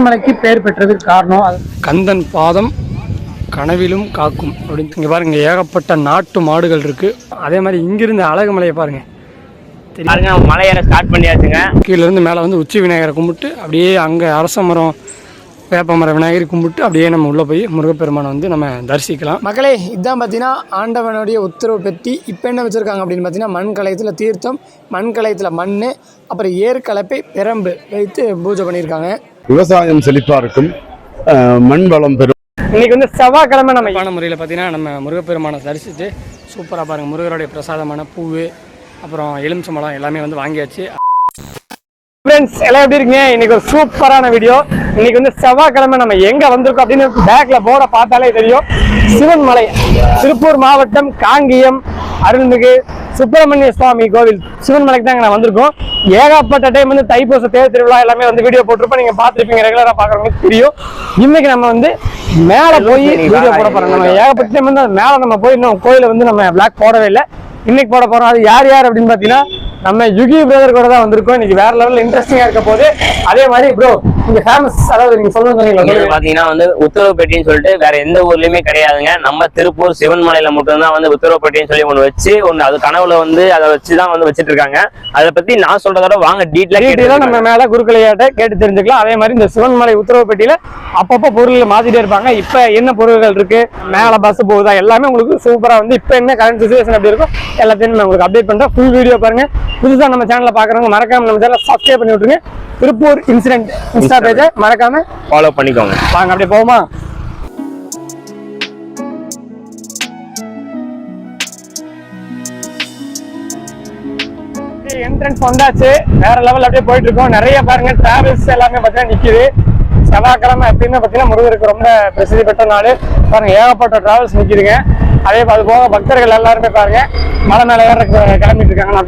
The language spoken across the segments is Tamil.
சிவன்மலைக்கு பேர் பெற்றதுக்கு காரணம் கந்தன் பாதம் கனவிலும் காக்கும் அப்படின்னு. இங்கே பாருங்க ஏகப்பட்ட நாட்டு மாடுகள் இருக்கு. அதே மாதிரி இங்கிருந்து அழகு மலையை பாருங்க. பாருங்க மலையேற ஸ்டார்ட் பண்ணியாச்சுங்க. கீழேருந்து மேலே வந்து உச்சி விநாயகரை கும்பிட்டு அப்படியே அங்கே அரச மரம் வேப்பமர விநாயகரை கும்பிட்டு அப்படியே நம்ம உள்ளே போய் முருகப்பெருமானை வந்து நம்ம தரிசிக்கலாம். மக்களே இதுதான் பார்த்தீங்கன்னா ஆண்டவனுடைய உத்தரவு பெட்டி. இப்போ என்ன வச்சுருக்காங்க அப்படின்னு பார்த்தீங்கன்னா மண் கலயத்தில் தீர்த்தம், மண் கலயத்தில் மண், அப்புறம் ஏற்கலப்பை பிரம்பு வைத்து பூஜை பண்ணியிருக்காங்க. விவசாயம் செழிப்பாக இருக்கும், மண் வளம் பெறும். இன்னைக்கு வந்து செவ்வாய்க்கிழமை நம்ம முறையில் பார்த்தீங்கன்னா நம்ம முருகப்பெருமானை தரிசித்து சூப்பராக பாருங்கள். முருகருடைய பிரசாதமான பூவு அப்புறம் எலுமிச்சம்பழம் எல்லாமே வந்து வாங்கியாச்சு. ஃப்ரெண்ட்ஸ் எல்லாம் எப்படி இருக்கீங்க? இன்னைக்கு ஒரு சூப்பரான வீடியோ. இன்னைக்கு வந்து செவ்வாய்க்கிழமை நம்ம எங்கே வந்திருக்கோம் அப்படின்னு பேக்ல போர்டை பார்த்தாலே தெரியும். சிவன்மலை, திருப்பூர் மாவட்டம் காங்கியம் அருள்மிகு சுப்பிரமணிய சுவாமி கோவில் சிவன்மலைக்கு தான் நான் வந்திருக்கோம். ஏகப்பட்ட டைம் வந்து தைப்பூச தேர் திருவிழா எல்லாமே வந்து வீடியோ போட்டிருப்போம். நீங்கள் பார்த்துருப்பீங்க, ரெகுலராக பார்க்குறவங்களுக்கு தெரியும். இன்னைக்கு நம்ம வந்து மேலே போய் வீடியோ போட போகிறோம். நம்ம ஏகப்பட்ட டைம் வந்து மேலே நம்ம போய் இன்னும் கோயிலை வந்து நம்ம பிளாக் போடவே இல்லை. இன்னைக்கு போட போறோம். அது யார் யார் அப்படின்னு பாத்தீங்கன்னா நம்ம யுகி பிரதர் கூட தான் வந்திருக்கோம். இன்னைக்கு வேற லெவல்ல இன்ட்ரெஸ்டிங்கா இருக்க போது. அதே மாதிரி ப்ரோ இங்க ஃபேமஸ், அதாவது நீங்க சொல்லுங்க பாத்தீங்கன்னா வந்து உத்தரவுப்பேட்டின்னு சொல்லிட்டு வேற எந்த ஊர்லயுமே கிடையாதுங்க. நம்ம திருப்பூர் சிவன்மலையில மட்டும்தான் வந்து உத்தரவுப்பேட்டின்னு சொல்லி ஒண்ணு வச்சு அது கனவுல வந்து அதை வச்சுதான் வந்து வச்சிட்டு இருக்காங்க. அதை பத்தி நான் சொல்றதோட வாங்க டீட்டெயிலா நம்ம மேல குருக்களையாட்ட கேட்டு தெரிஞ்சுக்கலாம். அதே மாதிரி இந்த சிவன்மலை உத்தரவுப்பேட்டியில அப்பப்போ பொருள் மாத்திட்டே இருப்பாங்க. இப்ப என்ன பொருள்கள் இருக்கு, மேல பஸ் போகுதா, எல்லாமே உங்களுக்கு சூப்பரா வந்து இப்ப என்ன கரண்ட் சிச்சுவேஷன் அப்படி இருக்கும் எல்லாத்தையும் நான் உங்களுக்கு அப்டேட் பண்றேன். ஃபுல் வீடியோ பாருங்க. புதுசா நம்ம சேனல்ல பாக்குறவங்க மறக்காம நம்ம சேனலை சப்ஸ்கிரைப் பண்ணி விட்டுருங்க. திருப்பூர் இன்சிடென்ட் இன்ஸ்டா பேஜை மறக்காம ஃபாலோ பண்ணிக்கோங்க. வாங்க அப்படியே போவோமா? என்ட்ரன்ஸ் வந்தாச்சு. வேற லெவல் அப்படியே போயிட்டு இருக்கோம். நிறைய பாருங்க டிராவல்ஸ் எல்லாமே பார்த்தீங்கன்னா நிக்குது. செவ்வாய்க்கிழமை எப்படின்னு பார்த்தீங்கன்னா முருகருக்கு ரொம்ப பிரசித்தி பெற்ற நாள். பாருங்க ஏகப்பட்ட டிராவல்ஸ் நிக்குதுங்க. அதே அது போக பக்தர்கள் எல்லாருமே பாருங்க மலை மேல ஏற கிளம்பிட்டு இருக்காங்க.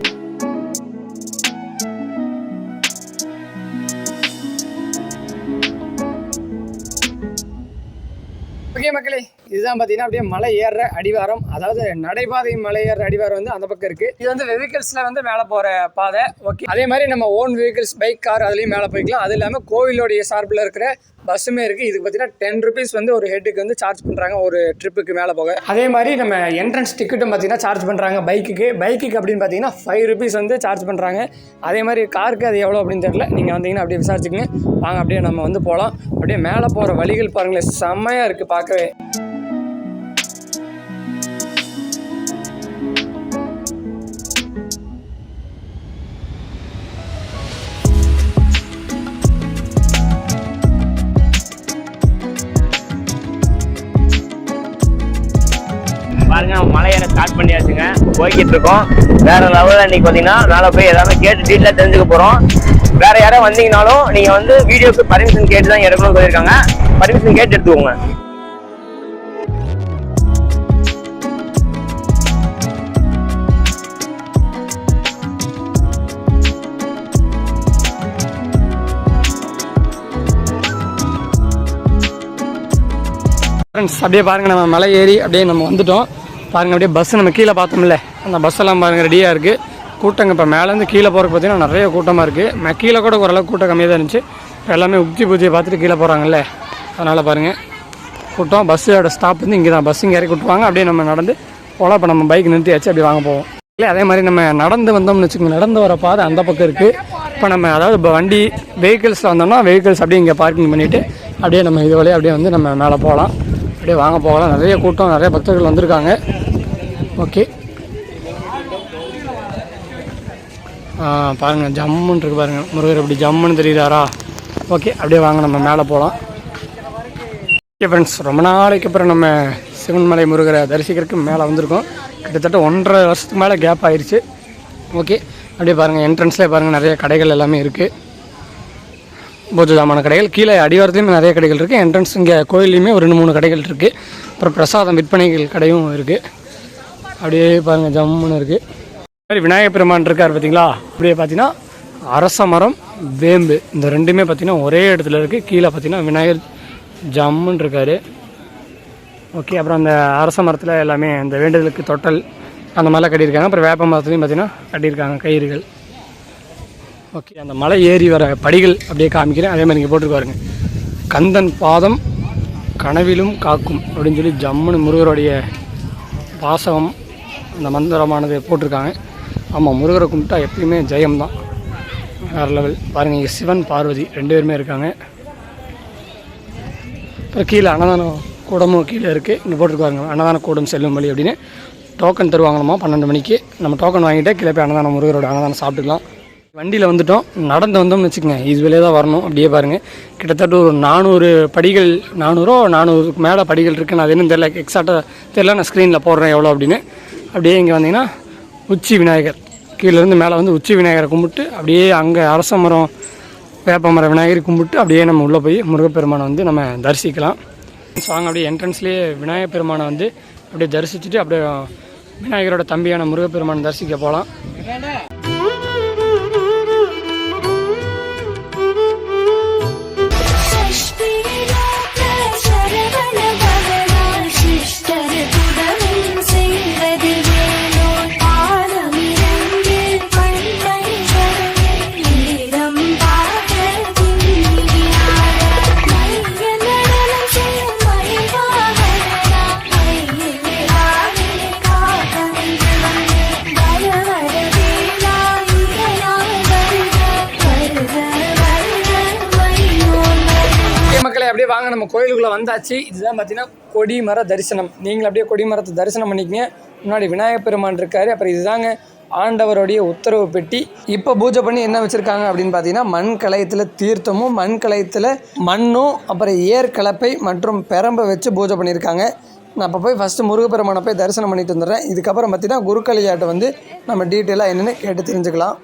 ஓகே மக்களே, இதுதான் பார்த்தீங்கன்னா அப்படியே மலை ஏறுற அடிவாரம், அதாவது நடைபாதை மலை ஏறுற அடிவாரம் வந்து அந்த பக்கம் இருக்குது. இது வந்து வெஹிக்கிள்ஸில் வந்து மேலே போகிற பாதை. ஓகே, அதே மாதிரி நம்ம ஓன் வெஹிக்கிள்ஸ் பைக் கார் அதுலேயும் மேலே போய்க்கலாம். அது இல்லாமல் கோவிலோடைய சார்பில் இருக்கிற பஸ்ஸுமே இருக்குது. இதுக்கு பார்த்தீங்கன்னா 10 rupees வந்து ஒரு ஹெட்டுக்கு வந்து சார்ஜ் பண்ணுறாங்க ஒரு ட்ரிப்புக்கு மேலே போக. அதே மாதிரி நம்ம என்ட்ரன்ஸ் டிக்கெட்டும் பார்த்தீங்கன்னா சார்ஜ் பண்ணுறாங்க பைக்குக்கு அப்படின்னு பார்த்தீங்கன்னா 5 rupees வந்து சார்ஜ் பண்ணுறாங்க. அதே மாதிரி காருக்கு அது எவ்வளோ அப்படின்னு தெரியல. நீங்கள் வந்தீங்கன்னா அப்படியே விசாரிச்சுக்கங்க. வாங்க அப்படியே நம்ம வந்து போகலாம். அப்படியே மேலே போகிற வழிகள் பாருங்களேன், செம்மையாக இருக்குது பார்க்கவே. பாருங்க மலையேற ஸ்டார்ட் பண்ணியாச்சுங்க. போய்கிட்டு இருக்கோம். வேற லெவலில் இன்னைக்கு பார்த்தீங்கன்னா மேலே போய் எல்லாமே கேட்டு டீட்டெயிலாக தெரிஞ்சுக்க போகிறோம். வேற யாரும் வந்தீங்கனாலும் நீங்கள் வந்து வீடியோக்கு பர்மிஷன் கேட்டு தான் எடுக்கணும்னு சொல்லியிருக்காங்க. பர்மிஷன் கேட்டு எடுத்துக்கோங்க. அப்படியே பாருங்க நம்ம மலை ஏறி அப்படியே நம்ம வந்துட்டோம். பாருங்க அப்படியே பஸ் நம்ம கீழே பார்த்தோம்ல, அந்த பஸ் எல்லாம் பாருங்க ரெடியாக இருக்குது. கூட்டங்க இப்போ மேலேருந்து கீழே போகிறக்கு பார்த்தீங்கன்னா நிறைய கூட்டமாக இருக்குது. கீழே கூட ஓரளவுக்கு கூட்டம் கம்மியாக தான் இருந்துச்சு. இப்போ எல்லாமே உச்சி பூஜையை பார்த்துட்டு கீழே போகிறாங்கல்ல, அதனால் பாருங்கள் கூட்டம். பஸ்ஸோட ஸ்டாப் வந்து இங்கே தான். பஸ் இங்கே இறக்கி விட்டுருவாங்க. அப்படியே நம்ம நடந்து போகலாம். இப்போ நம்ம பைக் நிறுத்தியாச்சு, அப்படி வாங்க போவோம். இல்லை அதே மாதிரி நம்ம நடந்து வந்தோம்னு வச்சுக்கோங்க, நடந்து வர பாதை அந்த பக்கம் இருக்குது. இப்போ நம்ம அதாவது இப்போ வண்டி வெஹிக்கிள்ஸில் வந்தோம்னா வெஹிக்கிள்ஸ் அப்படியே இங்கே பார்க்கிங் பண்ணிவிட்டு அப்படியே நம்ம இது வழியாக அப்படியே வந்து நம்ம மேலே போகலாம். அப்படியே வாங்க போகலாம். நிறைய கூட்டம், நிறைய பக்தர்கள் வந்திருக்காங்க. ஓகே, பாருங்கள் ஜம்முன்னு இருக்குது பாருங்கள். முருகர் அப்படி ஜம்முன்னு தெரியுதாரா? ஓகே, அப்படியே வாங்க நம்ம மேலே போகலாம். ஓகே ஃப்ரெண்ட்ஸ், ரொம்ப நாளைக்கு அப்புறம் நம்ம சிவன்மலை முருகரை தரிசிக்கிறதுக்கு மேலே வந்திருக்கோம். கிட்டத்தட்ட 1.5 வருஷத்துக்கு மேலே கேப் ஆயிடுச்சு. ஓகே, அப்படியே பாருங்கள் என்ட்ரன்ஸ்லேயே பாருங்கள் நிறைய கடைகள் எல்லாமே இருக்குது. பூஜை சாமான கடைகள். கீழே அடிவாரத்துலேயுமே நிறைய கடைகள் இருக்குது. என்ட்ரன்ஸ் இங்கே கோயிலையுமே ஒரு 2-3 கடைகள் இருக்குது. அப்புறம் பிரசாதம் விற்பனைகள் கடையும் இருக்குது. அப்படியே பாருங்கள் ஜம்முன்னு இருக்குது. மாதிரி விநாயகர் பெருமான் இருக்கார் பார்த்தீங்களா? அப்படியே பார்த்தீங்கன்னா அரச மரம் வேம்பு இந்த ரெண்டுமே பார்த்தீங்கன்னா ஒரே இடத்துல இருக்குது. கீழே பார்த்தீங்கன்னா விநாயகர் ஜம்முன்னு இருக்கார். ஓகே, அப்புறம் அந்த அரச மரத்தில் எல்லாமே அந்த வேண்டுதலுக்கு தொட்டல் அந்த மாதிரிலாம் கட்டியிருக்காங்க. அப்புறம் வேப்ப மரத்துலையும் பார்த்தீங்கன்னா கட்டியிருக்காங்க கயிறுகள். ஓகே, அந்த மலை ஏறி வர படிகள் அப்படியே காமிக்கிறேன். அதே மாதிரி இங்கே போட்டுருக்காருங்க. கந்தன் பாதம் கனவிலும் காக்கும் அப்படின்னு சொல்லி ஜம்முன்னு முருகருடைய வாசகம் அந்த மந்திரமானது போட்டிருக்காங்க. ஆமாம், முருகரை கும்பிட்டா எப்பயுமே ஜெயம்தான். வேறு லெவல். பாருங்கள், இங்கே சிவன் பார்வதி 2 பேருமே இருக்காங்க. அப்புறம் கீழே அன்னதானம் கூடமும் கீழே இருக்குது. இங்கே போட்டிருக்காங்க அன்னதான கூடம் செல்லும் வழி அப்படின்னு. டோக்கன் தருவாங்களாமா 12 மணிக்கு. நம்ம டோக்கன் வாங்கிட்டே கீழே போய் அன்னதானம் முருகரோட அன்னதானம் சாப்பிட்டுக்கலாம். வண்டியில் வந்துட்டோம், நடந்து வந்தோம்னு வச்சுக்கோங்க. இது வெளியே தான் வரணும். அப்படியே பாருங்கள், கிட்டத்தட்ட ஒரு 400 படிகள், 400க்கு மேலே படிகள் இருக்குது. நான் அது இன்னும் தெரியல, எக்ஸாக்டாக தெரியல. நான் ஸ்க்ரீனில் போடுறேன் எவ்வளோ அப்படின்னு. அப்படியே இங்கே வந்தீங்கன்னா உச்சி விநாயகர், கீழேருந்து மேலே வந்து உச்சி விநாயகரை கும்பிட்டு அப்படியே அங்கே அரச மரம் வேப்ப மரம் விநாயகரை கும்பிட்டு அப்படியே நம்ம உள்ளே போய் முருகப்பெருமானை வந்து நம்ம தரிசிக்கலாம். வாங்க, அப்படியே என்ட்ரன்ஸ்லேயே விநாயகர் பெருமானை வந்து அப்படியே தரிசிச்சுட்டு அப்படியே விநாயகரோட தம்பியான முருகப்பெருமானை தரிசிக்க போகலாம். அப்படியே வாங்க, நம்ம கோயிலுக்குள்ளே வந்தாச்சு. இதுதான் பார்த்தீங்கன்னா கொடிமர தரிசனம். நீங்களும் அப்படியே கொடிமரத்தை தரிசனம் பண்ணிக்கங்க. முன்னாடி விநாயகர் பெருமான் இருக்காரு. அப்புறம் இதுதாங்க ஆண்டவருடைய உத்தரவு பெட்டி. இப்போ பூஜை பண்ணி என்ன வச்சுருக்காங்க அப்படின்னு பார்த்தீங்கன்னா, மண் கலயத்தில் தீர்த்தமும் மண் கலயத்தில் மண்ணும் அப்புறம் ஏற்கலப்பை மற்றும் பெரம்பை வச்சு பூஜை பண்ணியிருக்காங்க. நான் இப்போ போய் ஃபஸ்ட்டு முருகப்பெருமானை போய் தரிசனம் பண்ணிட்டு வந்துடுறேன். இதுக்கப்புறம் பார்த்தீங்கன்னா குருக்கலியாட்டை வந்து நம்ம டீட்டெயிலாக என்னென்னு கேட்டு தெரிஞ்சுக்கலாம்.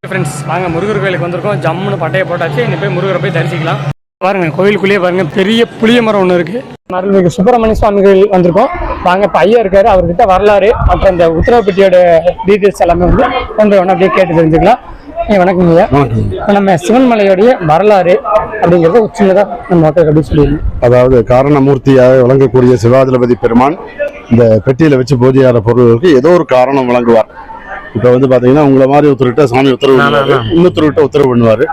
ஃப்ரெண்ட்ஸ், வாங்க, முருகர் கோயிலுக்கு வந்திருக்கோம். ஜம்முன்னு பட்டையை போட்டாச்சு. இங்கே போய் முருகரை போய் தரிசிக்கலாம். பாருங்கள், கோயிலுக்குள்ளேயே பாருங்கள் பெரிய புளிய மரம் ஒன்று இருக்குது. அருள்மிகு சுப்பிரமணிய சுவாமி கோயில் வந்திருக்கோம். வாங்க, இப்போ ஐயா இருக்காரு, அவர்கிட்ட வரலாறு அப்புறம் இந்த உத்தரவு பெட்டியோட டீட்டெயில்ஸ் எல்லாமே வந்து கொண்டு வரணும். அப்படியே கேட்டு தெரிஞ்சுக்கலாம். வணக்கம் ஐயா. நம்ம சிவன்மலையோடைய வரலாறு அப்படிங்கிறது சின்னதாக நம்ம மக்களுக்கு அப்படி சொல்லிடணும். அதாவது காரணமூர்த்தியாக விளங்கக்கூடிய சிவாதிபதி பெருமான் இந்த பெட்டியில் வச்சு பூஜையார பொருள்களுக்கு ஏதோ ஒரு காரணம் வழங்குவார். இப்போ வந்து பார்த்தீங்கன்னா, உங்களை மாதிரி ஒருத்தர்கிட்ட சாமி உத்தரவு பண்ணுவாரு, இன்னொருத்தர்கிட்ட உத்தரவு பண்ணுவார்.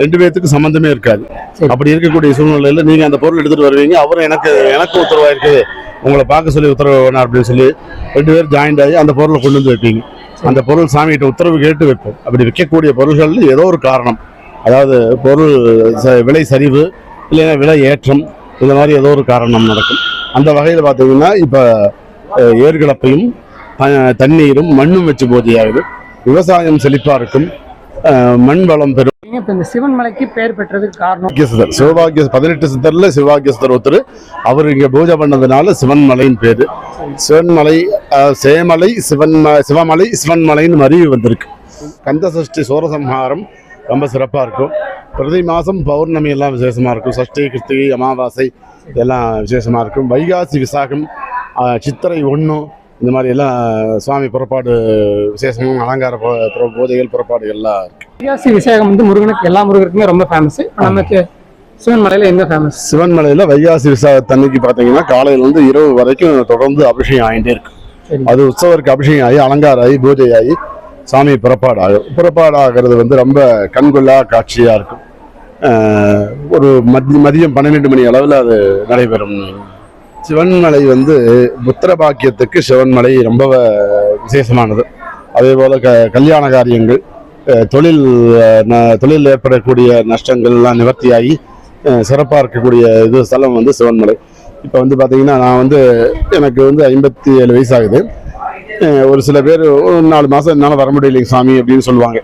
2 பேர்த்துக்கு சம்மந்தமே இருக்காது. அப்படி இருக்கக்கூடிய சூழ்நிலையில் நீங்கள் அந்த பொருள் எடுத்துகிட்டு வருவீங்க. அவரும் எனக்கு உத்தரவாக இருக்குது, உங்களை பார்க்க சொல்லி உத்தரவு வேணும் அப்படின்னு சொல்லி 2 பேர் ஜாயிண்ட் ஆகி அந்த பொருளை கொண்டு வந்து வைப்பீங்க. அந்த பொருள் சாமிகிட்ட உத்தரவு கேட்டு வைப்போம். அப்படி வைக்கக்கூடிய பொருள்கள் ஏதோ ஒரு காரணம், அதாவது பொருள் விலை சரிவு இல்லைன்னா விலை ஏற்றம், இந்த மாதிரி ஏதோ ஒரு காரணம் நடக்கும். அந்த வகையில் பார்த்தீங்கன்னா, இப்போ ஏற்கலப்பையும் தண்ணீரும் மண்ணும் வச்சு பூஜையாகுது. விவசாயம் செழிப்பா இருக்கும், மண் வளம் பெறும். இந்த சிவன்மலைக்கு பெயர் பெற்றதுக்கு காரணம் சிவபாகிய 18 சித்தர்ல சிவபாகியஸ்தர் ஒருத்தர். அவர் இங்க பூஜை பண்ணதுனால சிவன்மலைன்னு பேரு. சிவன்மலை சேமலை சிவமலை சிவன்மலைன்னு அறிவு வந்திருக்கு. கந்த சஷ்டி சூரசம்ஹாரம் ரொம்ப சிறப்பா இருக்கும். பிரதி மாசம் பௌர்ணமி எல்லாம் விசேஷமா இருக்கும். சஷ்டி கிருத்திகை அமாவாசை இதெல்லாம் விசேஷமா இருக்கும். வைகாசி விசாகம் சித்திரை 1 இந்த மாதிரி எல்லாம் சுவாமி புறப்பாடு விசேஷமும் அலங்கார பூஜைகள் புறப்பாடுகள்லாம் இருக்கு. வைகாசி விசாகம் வந்து முருகனுக்கு எல்லா முருகருக்குமே ரொம்ப ஃபேமஸ். நமக்கு சிவன்மலையில் என்ன ஃபேமஸ்? சிவன்மலையில் வைகாசி விசாகத்தன்னைக்கு பார்த்தீங்கன்னா காலையிலேருந்து இரவு வரைக்கும் தொடர்ந்து அபிஷேகம் ஆகிட்டே இருக்கு. அது உற்சவருக்கு அபிஷேகம் ஆகி அலங்காரம் ஆகி பூஜை ஆகி சாமி புறப்பாடு ஆகும். புறப்பாடு ஆகிறது வந்து ரொம்ப கண்கொள்ளா காட்சியாக இருக்கும். ஒரு மதியம் 12 மணி அளவில் அது நடைபெறும். சிவன்மலை வந்து புத்திர பாக்கியத்துக்கு சிவன்மலை ரொம்ப விசேஷமானது. அதே போல் கல்யாண காரியங்கள், தொழில் ஏற்படக்கூடிய நஷ்டங்கள் எல்லாம் நிவர்த்தியாகி சிறப்பாக இருக்கக்கூடிய ஸ்தலம் வந்து சிவன்மலை. இப்போ வந்து பார்த்தீங்கன்னா, நான் வந்து எனக்கு வந்து 57 வயசாகுது. ஒரு சில பேர் ஒரு 4 மாதம் என்னால் வர முடியலைங்க சாமி அப்படின்னு சொல்லுவாங்க.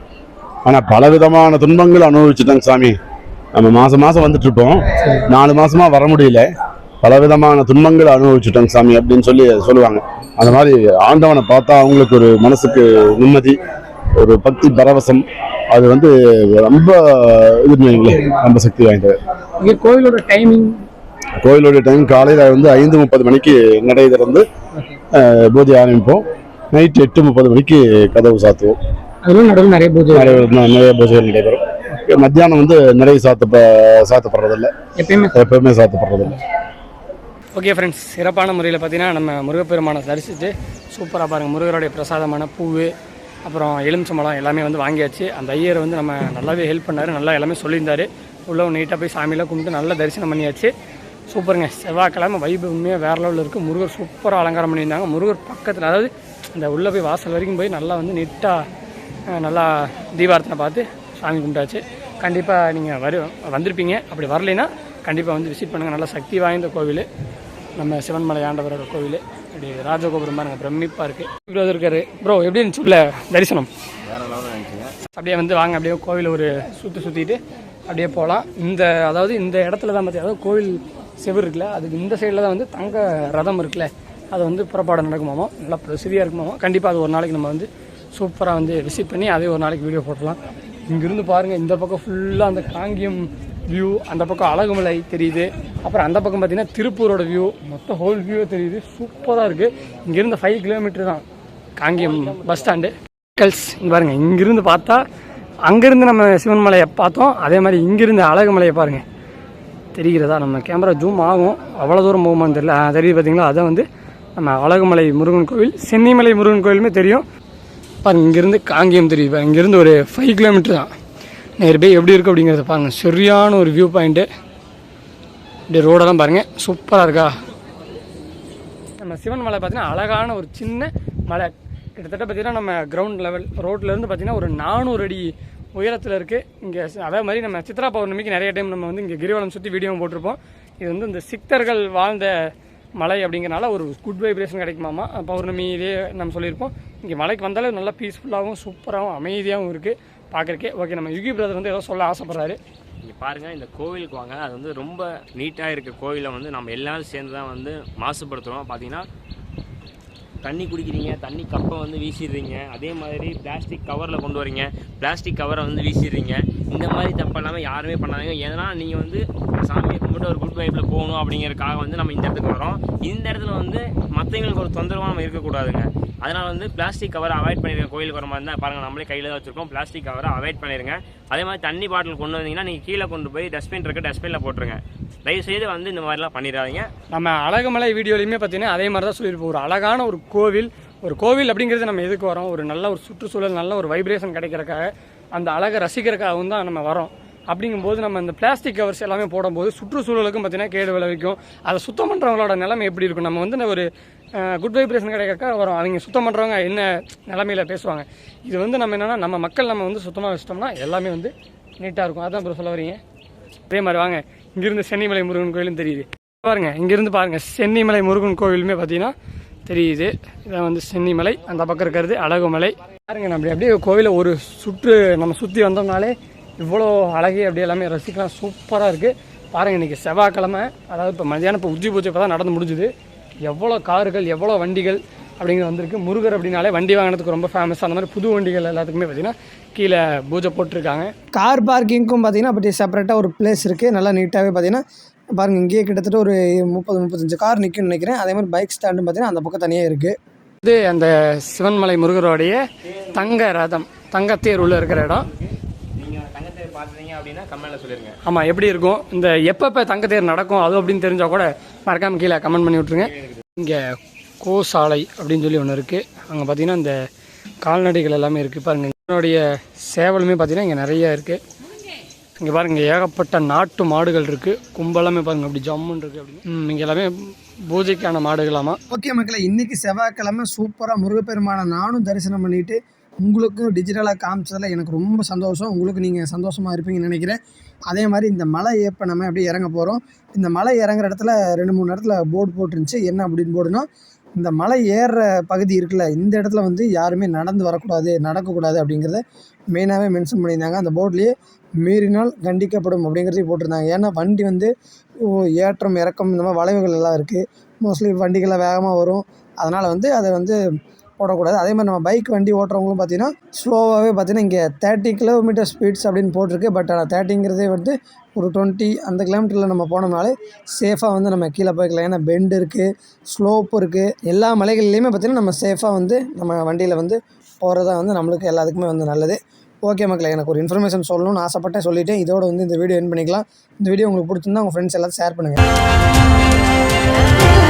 ஆனால் பலவிதமான துன்பங்கள் அனுபவிச்சுட்டாங்க சாமி. நம்ம மாதம் வந்துட்டு இருப்போம், 4 மாதமாக வர முடியல, பலவிதமான துன்பங்கள் அனுபவிச்சுட்டாங்க சாமி அப்படின்னு சொல்லுவாங்க. அந்த மாதிரி ஆண்டவனை பார்த்தா அவங்களுக்கு ஒரு மனசுக்கு நிம்மதி, ஒரு பக்தி பரவசம், அது வந்து ரொம்ப ரொம்ப சக்தி வாய்ந்தது. கோயிலோட டைம் காலையில் வந்து 5:30 மணிக்கு நடை திறந்து பூஜை ஆரம்பிப்போம். நைட் 8:30 மணிக்கு கதவு சாத்துவோம். நிறைய பூஜைகள் நடைபெறும். மத்தியானம் வந்து நிறைய சாத்தப்படுறதில்லை, எப்பயுமே சாத்தப்படுறதில்லை. ஓகே ஃப்ரெண்ட்ஸ், சிறப்பான முறையில் பார்த்தீங்கன்னா நம்ம முருகப்பெருமானை தரிசித்து சூப்பராக பாருங்கள். முருகருடைய பிரசாதமான பூவு அப்புறம் எலுமிச்சம்பழம் எல்லாமே வந்து வாங்கியாச்சு. அந்த ஐயர் வந்து நம்ம நல்லாவே ஹெல்ப் பண்ணார், நல்லா எல்லாமே சொல்லியிருந்தார். உள்ளே நீட்டாக போய் சாமியெல்லாம் கும்பிட்டு நல்லா தரிசனம் பண்ணியாச்சு. சூப்பருங்க. செவ்வாய்க்கிழமை வைப்பு உண்மையாக வேறு லெவலில் இருக்குது. முருகர் சூப்பராக அலங்காரம் பண்ணியிருந்தாங்க. முருகர் பக்கத்தில் அதாவது இந்த உள்ளே போய் வாசல் வரைக்கும் போய் நல்லா வந்து நீட்டாக நல்லா தீபாரத்தனை பார்த்து சாமி கும்பிட்டாச்சு. கண்டிப்பாக நீங்கள் வந்திருப்பீங்க. அப்படி வரலைன்னா கண்டிப்பாக வந்து விசிட் பண்ணுங்கள். நல்லா சக்தி வாய்ந்த கோவில், நம்ம சிவன்மலை ஆண்டவரோட கோவில். அப்படி ராஜகோபுரம் பாருங்க, பிரமிப்பாக இருக்குது. இவ்வளோ இருக்காரு ப்ரோ. எப்படி இருந்துச்சு உள்ள தரிசனம்? அப்படியே வந்து வாங்க, அப்படியே கோவில் ஒரு சுற்றிட்டு அப்படியே போகலாம். அதாவது இந்த இடத்துல தான் பார்த்திங்க, அதாவது கோவில் செவர் இருக்குல்ல, அதுக்கு இந்த சைடில் தான் வந்து தங்க ரதம் இருக்குல்ல, அது வந்து புறப்பாடு நடக்குமாமோ, நல்லா பிரசிதியாக இருக்குமாமோ. கண்டிப்பாக அது ஒரு நாளைக்கு நம்ம வந்து சூப்பராக வந்து விசிட் பண்ணி அதே ஒரு நாளைக்கு வீடியோ போட்டலாம். இங்கேருந்து பாருங்கள், இந்த பக்கம் ஃபுல்லாக அந்த காங்கியம் வியூ, அந்த பக்கம் அழகுமலை தெரியுது. அப்புறம் அந்த பக்கம் பார்த்திங்கன்னா திருப்பூரோட வியூ, மொத்தம் ஹோல் வியூவே தெரியுது. சூப்பராக இருக்குது. இங்கேருந்து 5 கிலோமீட்டர் தான் காங்கியம் பஸ் ஸ்டாண்டு. இங்கே பாருங்கள், இங்கேருந்து பார்த்தா அங்கேருந்து நம்ம சிவன்மலையை பார்த்தோம், அதே மாதிரி இங்கேருந்து அழகுமலையை பாருங்கள். தெரிகிறதா? நம்ம கேமரா ஜூம் ஆகும், அவ்வளோ தூரம் போகுமான்னு தெரியல. தெரியுது பார்த்தீங்களா? அதை வந்து நம்ம அழகுமலை முருகன் கோவில், சென்னிமலை முருகன் கோவிலுமே தெரியும் பாருங்கள். இங்கேருந்து காங்கியம் தெரியுது. இங்கேருந்து ஒரு 5 கிலோமீட்டர் தான். நேர்பை எப்படி இருக்குது அப்படிங்கிறத பாருங்கள். சரியான ஒரு வியூ பாயிண்ட்டு. இப்படி ரோடெல்லாம் பாருங்கள், சூப்பராக இருக்கா? நம்ம சிவன் மலை பார்த்திங்கன்னா அழகான ஒரு சின்ன மலை. கிட்டத்தட்ட பார்த்திங்கன்னா நம்ம கிரவுண்ட் லெவல் ரோட்லேருந்து பார்த்திங்கன்னா ஒரு 400 அடி உயரத்தில் இருக்குது. இங்கே அதே மாதிரி நம்ம சித்ரா பௌர்ணமிக்கு நிறைய டைம் நம்ம வந்து இங்கே கிரிவலம் சுற்றி வீடியோவும் போட்டிருப்போம். இது வந்து இந்த சித்தர்கள் வாழ்ந்த மலை அப்படிங்கிறனால ஒரு குட் வைப்ரேஷன் கிடைக்குமாமா. பௌர்ணமியிலே நம்ம சொல்லியிருப்போம். இங்கே மலைக்கு வந்தாலே நல்லா பீஸ்ஃபுல்லாகவும் சூப்பராகவும் அமைதியாகவும் இருக்குது பார்க்குறக்கே. ஓகே, நம்ம யுகி பிரதர் வந்து ஏதோ சொல்ல ஆசைப்படுறாரு. இங்கே பாருங்கள், இந்த கோவிலுக்கு வாங்க. அது வந்து ரொம்ப நீட்டாக இருக்க கோவிலை வந்து நம்ம எல்லோரும் சேர்ந்து தான் வந்து மாசுபடுத்துகிறோம். பார்த்தீங்கன்னா தண்ணி குடிக்கிறீங்க, தண்ணி கப்பை வந்து வீசிடுறீங்க. அதே மாதிரி பிளாஸ்டிக் கவரில் கொண்டு வரீங்க, பிளாஸ்டிக் கவரை வந்து வீசிடுறீங்க. இந்த மாதிரி தப்பு இல்லாமல் யாருமே பண்ணாதீங்க. ஏன்னா நீங்கள் வந்து சாமியை கும்பிட்டு ஒரு குட் வைப்பில் போகணும் அப்படிங்கிறதுக்காக வந்து நம்ம இந்த இடத்துக்கு வரோம். இந்த இடத்துல வந்து மற்றவங்களுக்கு ஒரு தொந்தரவாக நம்ம இருக்கக்கூடாதுங்க. அதனால் வந்து பிளாஸ்டிக் கவரை அவாய்ட் பண்ணிடுங்க. கோயிலுக்கு வர மாதிரி தான் பாருங்கள், நம்மளே கையில் தான் வச்சுருக்கோம். பிளாஸ்டிக் கவரை அவாய்ட் பண்ணிடுங்க. அதே மாதிரி தண்ணி பாட்டில் கொண்டு வந்தீங்கன்னா நீங்கள் கீழே கொண்டு போய் டஸ்ட்பின் இருக்குது, டஸ்ட்பினில் போட்டுருங்க. தயவுசெய்து வந்து இந்த மாதிரிலாம் பண்ணிடாதீங்க. நம்ம அழகுமலை வீடியோலையுமே பார்த்தீங்கன்னா அதே மாதிரி தான் சொல்லியிருப்போம். ஒரு அழகான ஒரு கோவில் அப்படிங்கிறது நம்ம எதுக்கு வரோம்? ஒரு நல்ல ஒரு சுற்றுச்சூழல், நல்ல ஒரு வைப்ரேஷன் கிடைக்கிறக்காக, அந்த அழகை ரசிக்கிறதுக்காகவும் தான் நம்ம வரோம். அப்படிங்கும்போது நம்ம இந்த பிளாஸ்டிக் கவர்ஸ் எல்லாமே போடும்போது சுற்றுச்சூழலுக்கும் பார்த்தீங்கன்னா கேடு விளைவிக்கும். அதை சுத்தம் பண்ணுறவங்களோட நிலைமை எப்படி இருக்கும்? நம்ம வந்து ஒரு குட் வைப்ரேஷன் கிடைக்கிறக்காக வரோம். அவங்க சுத்தம் பண்ணுறவங்க என்ன நிலமையில் பேசுவாங்க. இது வந்து நம்ம என்னென்னா நம்ம மக்கள் நம்ம வந்து சுத்தமாக வச்சிட்டோம்னா எல்லாமே வந்து நீட்டாக இருக்கும். அதான் இப்போ சொல்ல வரீங்க. அதே மாதிரி வாங்க, இங்கேருந்து சென்னிமலை முருகன் கோயிலும் தெரியுது பாருங்க. இங்கேருந்து பாருங்கள், சென்னிமலை முருகன் கோவிலுமே பார்த்தீங்கன்னா தெரியுது. இதான் வந்து சென்னிமலை. அந்த பக்கம் இருக்கிறது அழகுமலை. பாருங்க, நம்ம அப்படியே கோவிலை ஒரு நம்ம சுற்றி வந்தோம்னாலே இவ்வளோ அழகே அப்படியே எல்லாமே ரசிக்கலாம். சூப்பராக இருக்குது பாருங்கள். இன்றைக்கி செவ்வாய்க்கிழமை, அதாவது இப்போ மதியானம் இப்போ உச்சி பூஜை இப்போ தான் நடந்து முடிஞ்சுது. எவ்வளோ கார்கள், எவ்வளோ வண்டிகள் அப்படிங்கிறது வந்திருக்கு. முருகர் அப்படின்னாலே வண்டி வாங்கினதுக்கு ரொம்ப ஃபேமஸ். அந்த மாதிரி புது வண்டிகள் எல்லாத்துக்குமே பார்த்திங்கன்னா கீழே பூஜை போட்டிருக்காங்க. கார் பார்க்கிங்க்கும் பார்த்திங்கன்னா அப்படி செப்பரேட்டாக ஒரு பிளேஸ் இருக்குது. நல்லா நீட்டாகவே பார்த்திங்கன்னா பாருங்கள், இங்கேயே கிட்டத்தட்ட ஒரு 30-35 கார் நிற்கும்னு நினைக்கிறேன். அதே மாதிரி பைக் ஸ்டாண்டும் பார்த்திங்கன்னா அந்த பக்கம் தனியாக இருக்குது. இது அந்த சிவன்மலை முருகருடைய தங்க ரதம், தங்கத்தேர் உள்ள இருக்கிற இடம். ஆமாம், எப்படி இருக்கும், இந்த எப்போ தங்கத்தேர் நடக்கும் அது அப்படின்னு தெரிஞ்சால் கூட மறக்காமல் கீழே கமெண்ட் பண்ணி விட்ருங்க. இங்கே கோசாலை அப்படின்னு சொல்லி ஒன்று இருக்குது. அங்கே பார்த்தீங்கன்னா இந்த கால்நடைகள் எல்லாமே இருக்குது பாருங்கள். என்னுடைய சேவலுமே பார்த்தீங்கன்னா இங்கே நிறையா இருக்குது. இங்கே பாருங்கள், இங்கே ஏகப்பட்ட நாட்டு மாடுகள் இருக்குது. கும்பலாமே பாருங்கள் அப்படி ஜம்முன்னு இருக்குது. அப்படி இங்கே எல்லாமே பூஜைக்கான மாடுகளாமா. ஓகே மக்களை, இன்றைக்கி செவ்வாய்க்கிழமை சூப்பராக முருகப்பெருமானை நானும் தரிசனம் பண்ணிவிட்டு உங்களுக்கும் டிஜிட்டலாக காமிச்சதில் எனக்கு ரொம்ப சந்தோஷம். உங்களுக்கு நீங்கள் சந்தோஷமாக இருப்பீங்கன்னு நினைக்கிறேன். அதே மாதிரி இந்த மலை ஏப்ப நம்ம அப்படியே இறங்க போகிறோம். இந்த மலை இறங்குற இடத்துல 2-3 இடத்துல போர்டு போட்டுருந்துச்சு. என்ன அப்படின்னு போர்டுனா, இந்த மலை ஏறுற பகுதி இருக்குல்ல, இந்த இடத்துல வந்து யாருமே நடந்து வரக்கூடாது, நடக்கக்கூடாது அப்படிங்கிறத மெயினாகவே மென்ஷன் பண்ணியிருந்தாங்க. அந்த போர்ட்லேயே மீறினால் கண்டிக்கப்படும் அப்படிங்கிறதையும் போட்டிருந்தாங்க. ஏன்னா வண்டி வந்து ஏற்றம் இறக்கம் இந்த மாதிரி வளைவுகள் எல்லாம் இருக்குது. மோஸ்ட்லி வண்டிகள்லாம் வேகமாக வரும். அதனால் வந்து அதை வந்து போடக்கூடாது. அதே மாதிரி நம்ம பைக் வண்டி ஓட்டுறவங்களும் பார்த்திங்கன்னா ஸ்லோவாகவே பார்த்திங்கன்னா இங்கே 30 கிலோமீட்டர் ஸ்பீட்ஸ் அப்படின்னு போட்டிருக்கு. பட் ஆனால் 30ங்கிறதே வந்து ஒரு 20 அந்த கிலோமீட்டரில் நம்ம போனோம்னாலே சேஃபாக வந்து நம்ம கீழே போய்க்கலாம். ஏன்னா பெண்டு இருக்குது, ஸ்லோப் இருக்குது. எல்லா மலைகள்லேயுமே பார்த்திங்கன்னா நம்ம சேஃபாக வந்து நம்ம வண்டியில் வந்து போகிறதா வந்து நம்மளுக்கு எல்லாத்துக்குமே வந்து நல்லது. ஓகே மக்களை, எனக்கு ஒரு இன்ஃபர்மேஷன் சொல்லணும்னு ஆசைப்பட்டேன், சொல்லிவிட்டேன். இதோட வந்து இந்த வீடியோ எண்ட் பண்ணிக்கலாம். இந்த வீடியோ உங்களுக்கு பிடிச்சிருந்தா உங்கள் ஃப்ரெண்ட்ஸ் எல்லாத்தையும் ஷேர் பண்ணுங்கள்.